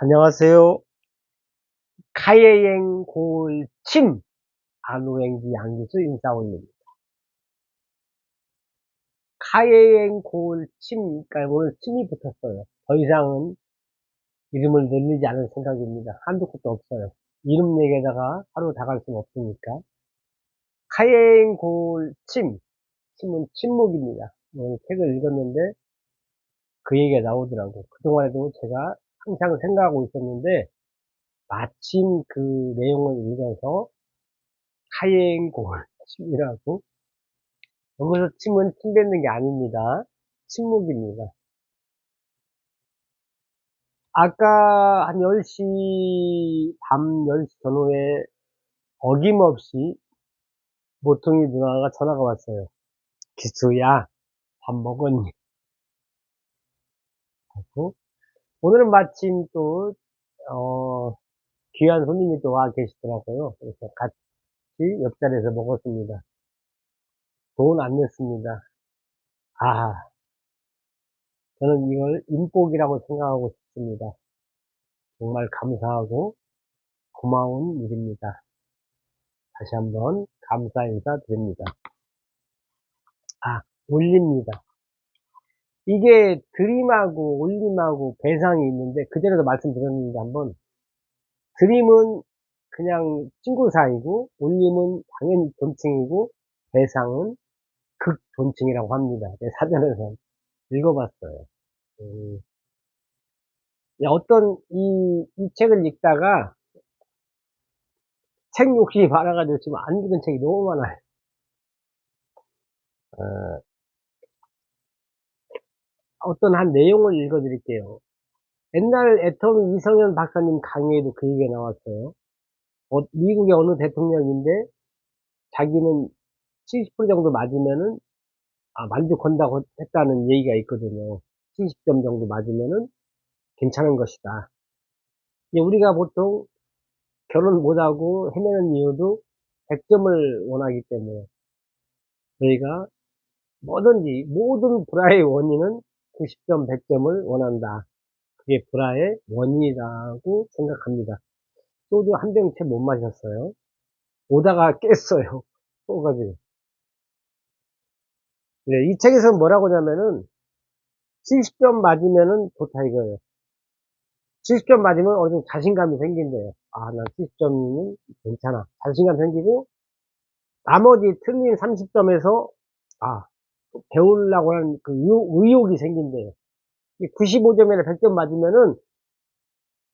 안녕하세요. 카예행 골침 안우행기 양기수 인사올립니다. 카예행 골침, 그러니까 오늘 침이 붙었어요. 더 이상은 이름을 늘리지 않을 생각입니다. 한두 곳도 없어요. 이름 얘기에다가 하루 다 갈 수는 없으니까. 카예행 골침, 침은 침묵입니다. 오늘 책을 읽었는데 그 얘기가 나오더라고. 그동안에도 제가 항상 생각하고 있었는데 마침 그 내용을 읽어서 카예행 골침이라고. 여기서 침은 침 뱉는 게 아닙니다. 침묵입니다. 아까 한 10시, 밤 10시 전후에 어김없이 모퉁이 누나가 전화가 왔어요. 기수야, 밥 먹었니? 하고. 오늘은 마침 또, 어, 귀한 손님이 또 와 계시더라고요. 그래서 같이 옆자리에서 먹었습니다. 돈 안 냈습니다. 아, 저는 이걸 인복이라고 생각하고 싶습니다. 정말 감사하고 고마운 일입니다. 다시 한번 감사 인사 드립니다. 올립니다. 이게 드림하고 올림하고 배상이 있는데, 그전에도 말씀드렸는데 한번, 드림은 그냥 친구 사이고, 올림은 당연히 존칭이고, 배상은 극존칭이라고 합니다. 내 사전에서 읽어봤어요. 음, 어떤 이 책을 읽다가 책 욕심이 많아가지고 지금 안 읽은 책이 너무 많아요. 어, 어떤 한 내용을 읽어드릴게요. 옛날 애터미 이성현 박사님 강의에도 그 얘기가 나왔어요. 미국의 어느 대통령인데 자기는 70% 정도 맞으면은 만족한다고 했다는 얘기가 있거든요. 70점 정도 맞으면은 괜찮은 것이다. 우리가 보통 결혼 못하고 헤매는 이유도 100점을 원하기 때문에 저희가 뭐든지 모든 불화의 원인은 90점, 100점을 원한다. 그게 불화의 원인이라고 생각합니다. 소주 한 병 채 못 마셨어요. 오다가 깼어요. 소가지고. 네, 이 책에서는 뭐라고 하냐면은 70점 맞으면은 좋다 이거예요. 70점 맞으면 어느 정도 자신감이 생긴대요. 난 70점이면 괜찮아. 자신감 생기고 나머지 틀린 30점에서 배우려고 하는 그 의욕이 생긴대요. 95점이나 100점 맞으면은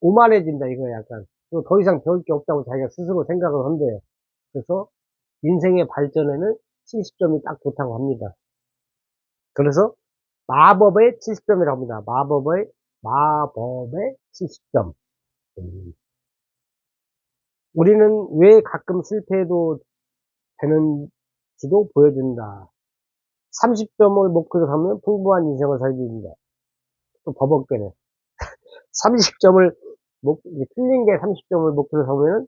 오만해진다 이거예요, 약간. 더 이상 배울 게 없다고 자기가 스스로 생각을 한대요. 그래서 인생의 발전에는 70점이 딱 좋다고 합니다. 그래서 마법의 70점이라고 합니다. 마법의 70점. 우리는 왜 가끔 실패해도 되는지도 보여준다. 30점을 목표로 삼으면 풍부한 인생을 살게 된다. 또 버벅대네. 30점을, 틀린 게 30점을 목표로 삼으면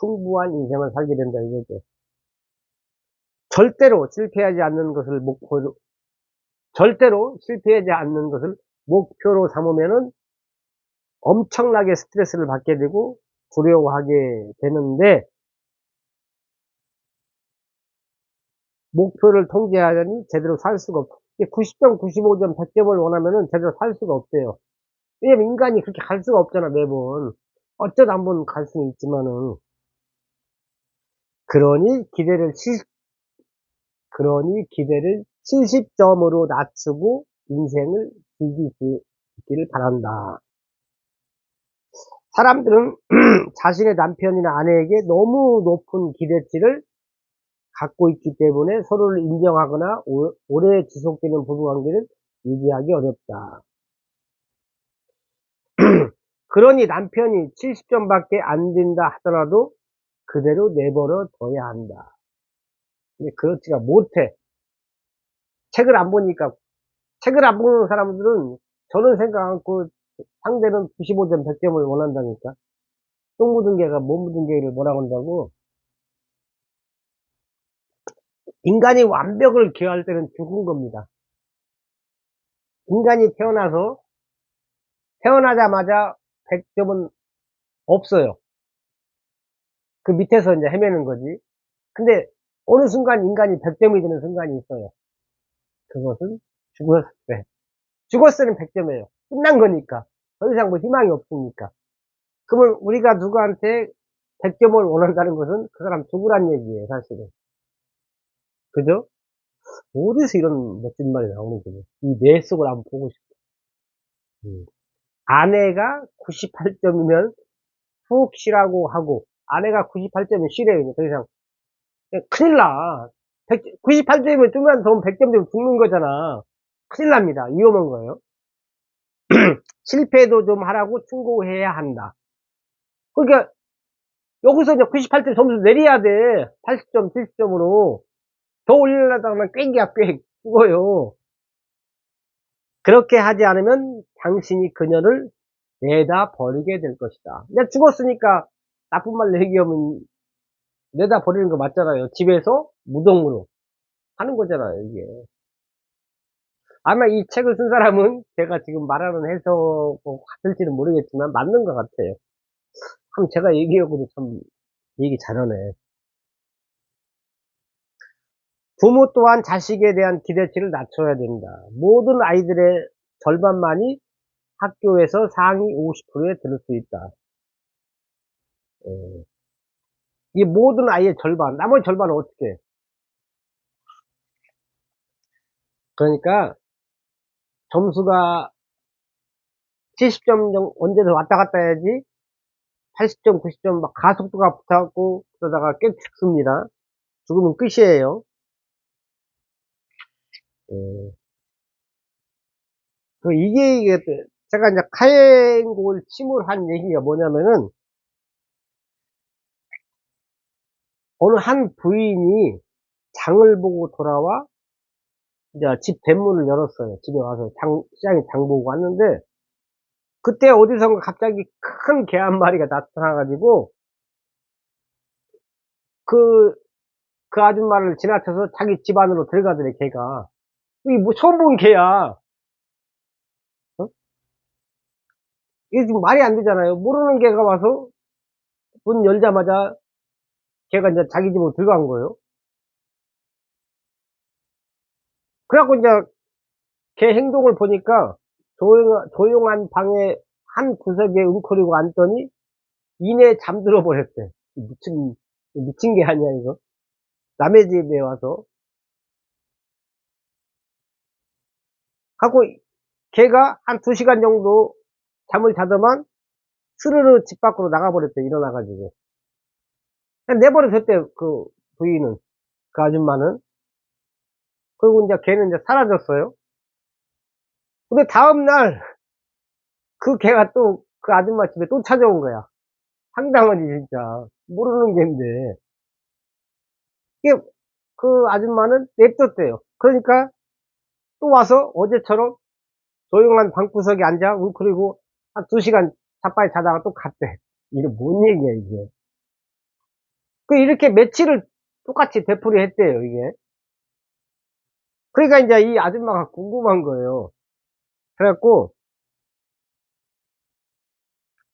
풍부한 인생을 살게 된다, 이거죠. 절대로 실패하지 않는 것을 목표로, 절대로 실패하지 않는 것을 목표로 삼으면은 엄청나게 스트레스를 받게 되고 두려워하게 되는데, 목표를 통제하려니 제대로 살 수가 없고, 90점, 95점, 100점을 원하면은 제대로 살 수가 없대요. 왜냐면 인간이 그렇게 갈 수가 없잖아, 매번. 어쩌다 한번 갈 수는 있지만은. 그러니 기대를 70점으로 낮추고 인생을 즐기기를 바란다. 사람들은 자신의 남편이나 아내에게 너무 높은 기대치를 갖고 있기 때문에 서로를 인정하거나 오래 지속되는 부부관계를 유지하기 어렵다. 그러니 남편이 70점밖에 안 된다 하더라도 그대로 내버려 둬야 한다. 근데 그렇지가 못해. 책을 안 보니까, 책을 안 보는 사람들은 저는 생각 않고 상대는 95점, 100점을 원한다니까. 똥 묻은 개가 못 묻은 개를 뭐라고 한다고. 인간이 완벽을 기할 때는 죽은 겁니다. 인간이 태어나자마자 100점은 없어요. 그 밑에서 이제 헤매는 거지. 근데 어느 순간 인간이 100점이 되는 순간이 있어요. 그것은 죽었을 때. 죽었을 때는 100점이에요. 끝난 거니까. 더 이상 뭐 희망이 없으니까. 그러면 우리가 누구한테 100점을 원한다는 것은 그 사람 죽으란 얘기예요, 사실은. 그죠? 어디서 이런 멋진 말이 나오는지. 이 뇌 속을 한번 보고 싶어. 아내가 98점이면 푹 쉬라고 하고, 아내가 98점이면 쉬래요. 더 이상. 큰일 나. 98점이면 좀만 더 100점 되면 죽는 거잖아. 큰일 납니다. 위험한 거예요. 실패도 좀 하라고 충고해야 한다. 그러니까 여기서 이제 98점 점수 내려야 돼. 80점, 70점으로. 더 올리려다가는 꽥이야, 꽥. 죽어요. 그렇게 하지 않으면 당신이 그녀를 내다 버리게 될 것이다. 내가 죽었으니까 나쁜 말 얘기하면 내다 버리는 거 맞잖아요. 집에서 무덤으로 하는 거잖아요, 이게. 아마 이 책을 쓴 사람은 제가 지금 말하는 해석 같을지는 모르겠지만 맞는 것 같아요. 참 제가 얘기하고도 참 얘기 잘하네. 부모 또한 자식에 대한 기대치를 낮춰야 된다. 모든 아이들의 절반만이 학교에서 상위 50%에 들을 수 있다. 예. 이 모든 아이의 절반, 나머지 절반은 어떻게 해? 그러니까 점수가 70점 언제도 왔다 갔다 해야지 80점, 90점 막 가속도가 붙어갖고 그러다가 꽤 죽습니다. 죽으면 끝이에요. 예. 이게 제가 이제 카행골 침울한 얘기가 뭐냐면은 어느 한 부인이 장을 보고 돌아와 이제 집 대문을 열었어요. 집에 와서 시장에 장 보고 왔는데 그때 어디선가 갑자기 큰 개 한 마리가 나타나가지고 그, 그 아줌마를 지나쳐서 자기 집 안으로 들어가더래, 개가. 이게 뭐 처음 본 개야. 어? 이게 지금 말이 안 되잖아요. 모르는 개가 와서 문 열자마자 걔가 이제 자기 집으로 들어간 거예요. 그래갖고 이제 걔 행동을 보니까 조용한 방에 한 구석에 웅크리고 앉더니 이내 잠들어 버렸대. 미친 게 아니야, 이거. 남의 집에 와서. 하고 걔가 한 2시간 정도 잠을 자더만 스르르 집 밖으로 나가버렸대, 일어나가지고. 그냥 내버려뒀대, 그 부인은. 그 아줌마는. 그리고 이제 걔는 이제 사라졌어요. 근데 다음날 그 걔가 또 그 아줌마 집에 또 찾아온 거야. 황당하지, 진짜. 모르는 걔인데. 이게 그 아줌마는 냅뒀대요. 그러니까 또 와서 어제처럼 조용한 방구석에 앉아 웅크리고 한 2시간 자빠이 자다가 또 갔대. 이게 뭔 얘기야, 이게. 이렇게 며칠을 똑같이 되풀이 했대요, 이게. 그러니까 이제 이 아줌마가 궁금한 거예요. 그래갖고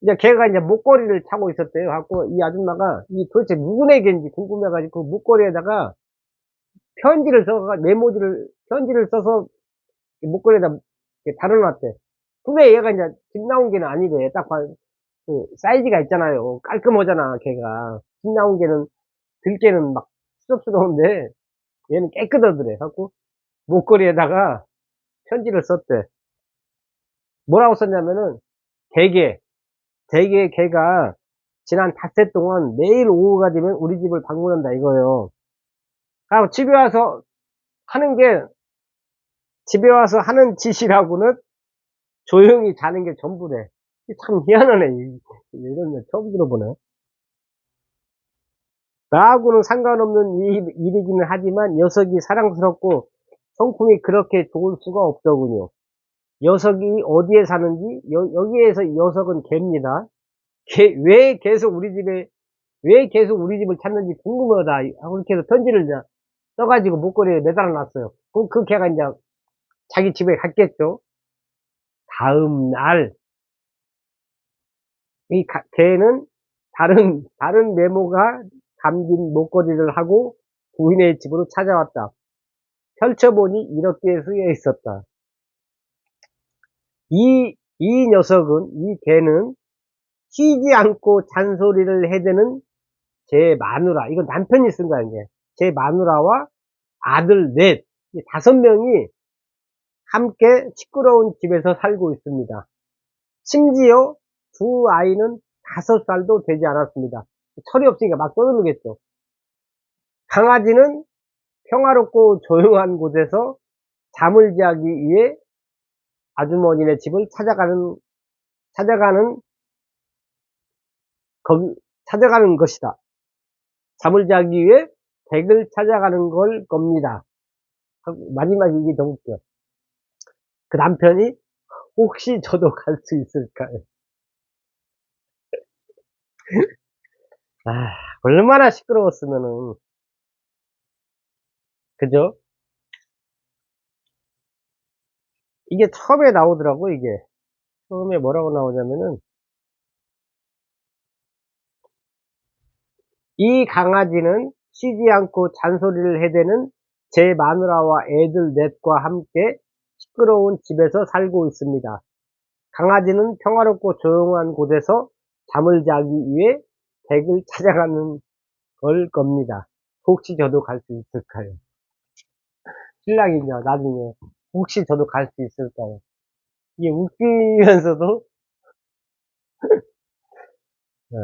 이제 걔가 이제 목걸이를 차고 있었대요. 갖고 이 아줌마가 이 도대체 누구네 개인지 궁금해가지고 그 목걸이에다가 편지를 써가 메모지를 편지를 써서 목걸이에다 이렇게 달아놨대. 근데 얘가 이제 집 나온 개는 아니래. 딱 그 사이즈가 있잖아요. 깔끔하잖아, 걔가. 집 나온 개는 들개는 막 수줍스러운데 얘는 깨끗하더래. 갖고 목걸이에다가 편지를 썼대. 뭐라고 썼냐면은 대개 걔가 지난 닷새 동안 매일 오후가 되면 우리 집을 방문한다 이거예요. 그리고 집에 와서 하는 짓이라고는 조용히 자는 게 전부래. 참 희한하네. 이런 거 처음 들어보네. 나하고는 상관없는 일이기는 하지만 녀석이 사랑스럽고 성품이 그렇게 좋을 수가 없더군요. 녀석이 어디에 사는지 여기에서 녀석은 개입니다. 왜 계속 우리 집을 찾는지 궁금하다 하고 이렇게 해서 편지를 이제 써가지고 목걸이에 매달아 놨어요. 그럼 그 개가 이제 자기 집에 갔겠죠. 다음 날 개는 다른 메모가 담긴 목걸이를 하고 부인의 집으로 찾아왔다. 펼쳐보니 이렇게 쓰여 있었다. 이 녀석은, 이 개는 쉬지 않고 잔소리를 해대는 제 마누라, 이건 남편이 쓴 거야, 이제. 제 마누라와 아들 넷, 5명이 함께 시끄러운 집에서 살고 있습니다. 심지어 두 아이는 5살도 되지 않았습니다. 철이 없으니까 막 떠들겠죠. 강아지는 평화롭고 조용한 곳에서 잠을 자기 위해 아주머니네 집을 찾아가는 것이다. 잠을 자기 위해 댁을 찾아가는 걸 겁니다. 마지막에 이게 너무 웃겨. 그 남편이 혹시 저도 갈 수 있을까요? 아, 얼마나 시끄러웠으면은, 그죠? 이게 처음에 나오더라고, 이게. 처음에 뭐라고 나오냐면은, 이 강아지는 쉬지 않고 잔소리를 해대는 제 마누라와 애들 넷과 함께 시끄러운 집에서 살고 있습니다. 강아지는 평화롭고 조용한 곳에서 잠을 자기 위해 댁을 찾아가는 걸 겁니다. 혹시 저도 갈 수 있을까요? 신랑이죠, 나중에. 혹시 저도 갈 수 있을까요? 이게 웃기면서도, 어,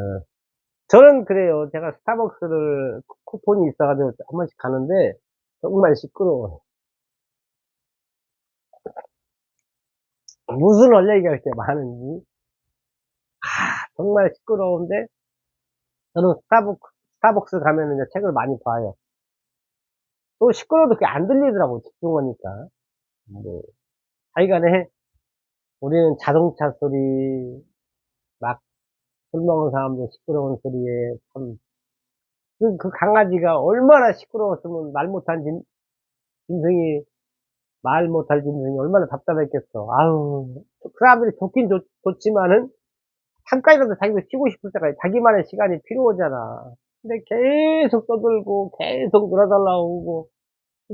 저는 그래요. 제가 스타벅스를 쿠폰이 있어가지고 한 번씩 가는데, 정말 시끄러워요. 무슨 원래기가 이렇게 많은지. 정말 시끄러운데, 저는 스타벅스 가면은 이제 책을 많이 봐요. 또 시끄러워도 그게 안 들리더라고, 집중하니까. 뭐, 하여간에, 우리는 자동차 소리, 막, 술 먹은 사람들 시끄러운 소리에 참, 그 강아지가 얼마나 시끄러웠으면 말 못할 짐승이 얼마나 답답했겠어. 아유, 그 사람들이 좋긴 좋지만은, 잠깐이라도 자기가 쉬고 싶을 때까지 자기만의 시간이 필요하잖아. 근데 계속 떠들고, 계속 놀아달라고 하고,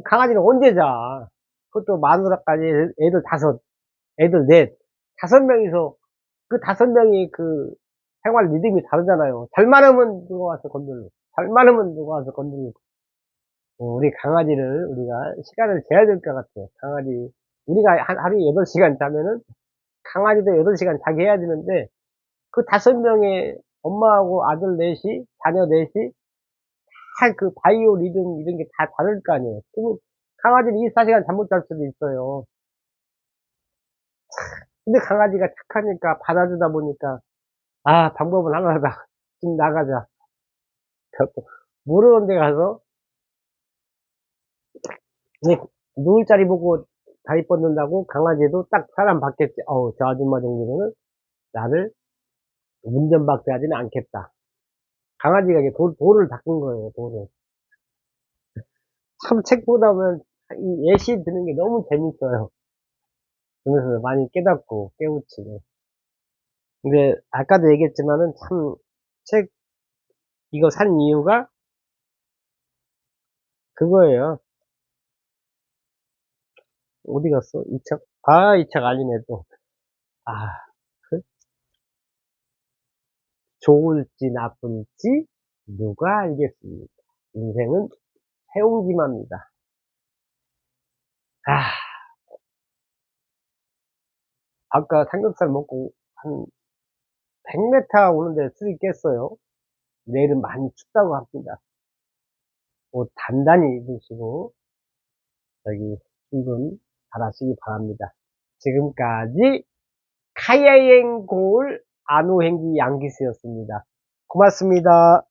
강아지는 언제 자? 그것도 마누라까지 애들 5, 애들 넷, 5명이서, 그 5명이 그 생활 리듬이 다르잖아요. 잘 많으면 누가 와서 건들고, 잘 많으면 누가 와서 건들고. 우리 강아지를 우리가 시간을 재야 될 것 같아요. 우리가 하루에 8시간 자면은 강아지도 8시간 자게 해야 되는데, 그 5명의 엄마하고 아들 넷이, 자녀 넷이, 다 그 바이오 리듬 이런 게 다 다를 거 아니에요. 그리고 강아지는 24시간 잠 못 잘 수도 있어요. 근데 강아지가 착하니까 받아주다 보니까, 아, 방법은 하나다. 지금 나가자. 모르는 데 가서, 근데 누울 자리 보고 다리 뻗는다고 강아지도 딱 사람 받겠지. 어우, 저 아줌마 정도는 나를 운전박대 하지는 않겠다. 강아지가 이게 돌을 닦은 거예요, 돌을. 참 책 보다 보면 이 예시 드는 게 너무 재밌어요. 그래서 많이 깨닫고 깨우치고. 근데 아까도 얘기했지만은 참 책 이거 산 이유가 그거예요. 어디 갔어? 이 책? 아, 이 책 아니네 또. 아, 그 좋을지 나쁜지 누가 알겠습니까? 인생은 해옹지마입니다. 아, 아까 삼겹살 먹고 한 100m 오는데 술이 깼어요. 내일은 많이 춥다고 합니다. 옷 단단히 입으시고 여기 출근 잘하시기 바랍니다. 지금까지 카야행 고을 안우행기 양기수였습니다. 고맙습니다.